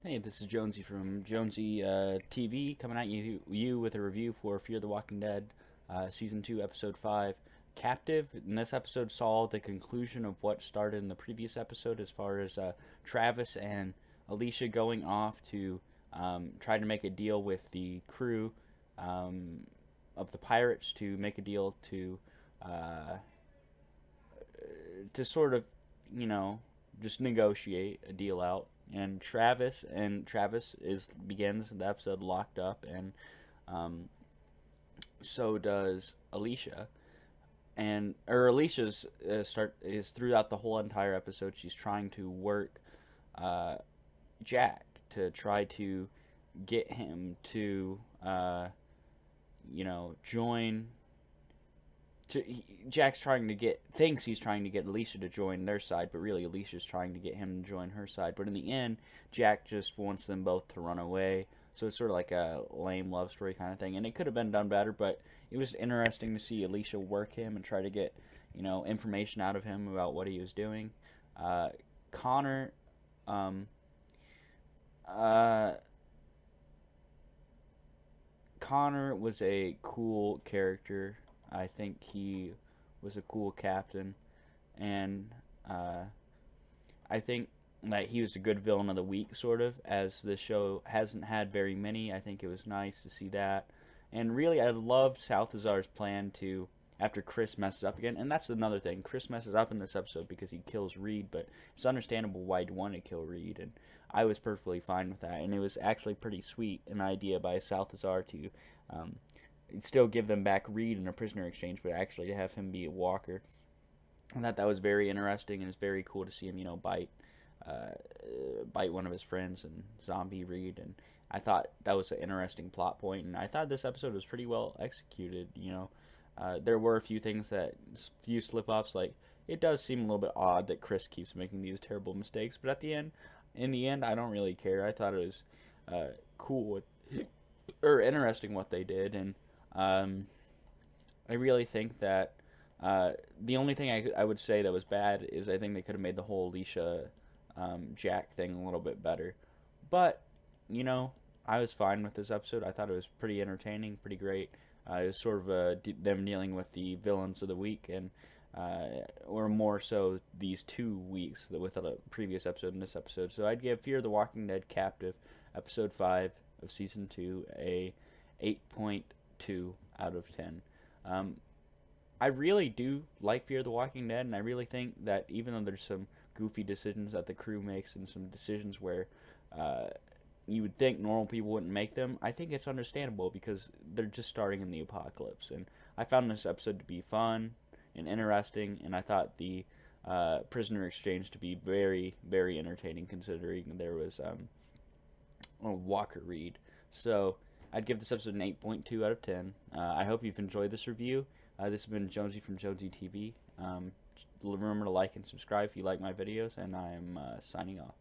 Hey, this is Jonesy from Jonesy TV coming at you with a review for Fear the Walking Dead, Season 2, Episode 5, Captive. And this episode saw the conclusion of what started in the previous episode as far as Travis and Alicia going off to try to make a deal with the crew um, of the pirates to make a deal uh, to sort of, you know, just negotiate a deal out. And Travis is begins the episode locked up, and um, so does Alicia. And or Alicia's start is throughout the whole entire episode. She's trying to work uh, Jack to try to get him to join Jack's trying to get thinks he's trying to get Alicia to join their side, but really Alicia's trying to get him to join her side. But in the end, Jack just wants them both to run away. So it's sort of like a lame love story kind of thing, and it could have been done better. But it was interesting to see Alicia work him and try to get information out of him about what he was doing. Uh, Connor, um, uh, Connor was a cool character. I think he was a cool captain, and uh, I think that he was a good villain of the week, sort of, as the show hasn't had very many. I think it was nice to see that. And really, I loved Salazar's plan to, after Chris messes up again, and that's another thing. Chris messes up in this episode because he kills Reed, but it's understandable why he'd want to kill Reed, and I was perfectly fine with that. And it was actually pretty sweet, an idea by Salazar to um, still give them back Reed in a prisoner exchange, but actually to have him be a walker. I thought that was very interesting, and it's very cool to see him, bite one of his friends and zombie Reed. And I thought that was an interesting plot point, and I thought this episode was pretty well executed. There were a few things few slip offs, like it does seem a little bit odd that Chris keeps making these terrible mistakes, but in the end, I don't really care. I thought it was cool or interesting what they did, and um, I really think that the only thing I would say that was bad is I think they could have made the whole Alicia Jack thing a little bit better. But, you know, I was fine with this episode. I thought it was pretty entertaining, pretty great. It was sort of them dealing with the villains of the week, and or more so these 2 weeks with the previous episode and this episode. So I'd give Fear the Walking Dead Captive, episode 5 of season 2, a 8.2 out of 10. Um, I really do like Fear the Walking Dead, and I really think that even though there's some goofy decisions that the crew makes and some decisions where uh, you would think normal people wouldn't make them, I think it's understandable because they're just starting in the apocalypse. And I found this episode to be fun and interesting, and I thought the prisoner exchange to be very, very entertaining considering there was Walker Reed. So I'd give this episode an 8.2 out of 10. I hope you've enjoyed this review. This has been Jonesy from Jonesy TV. Remember to like and subscribe if you like my videos, and I am signing off.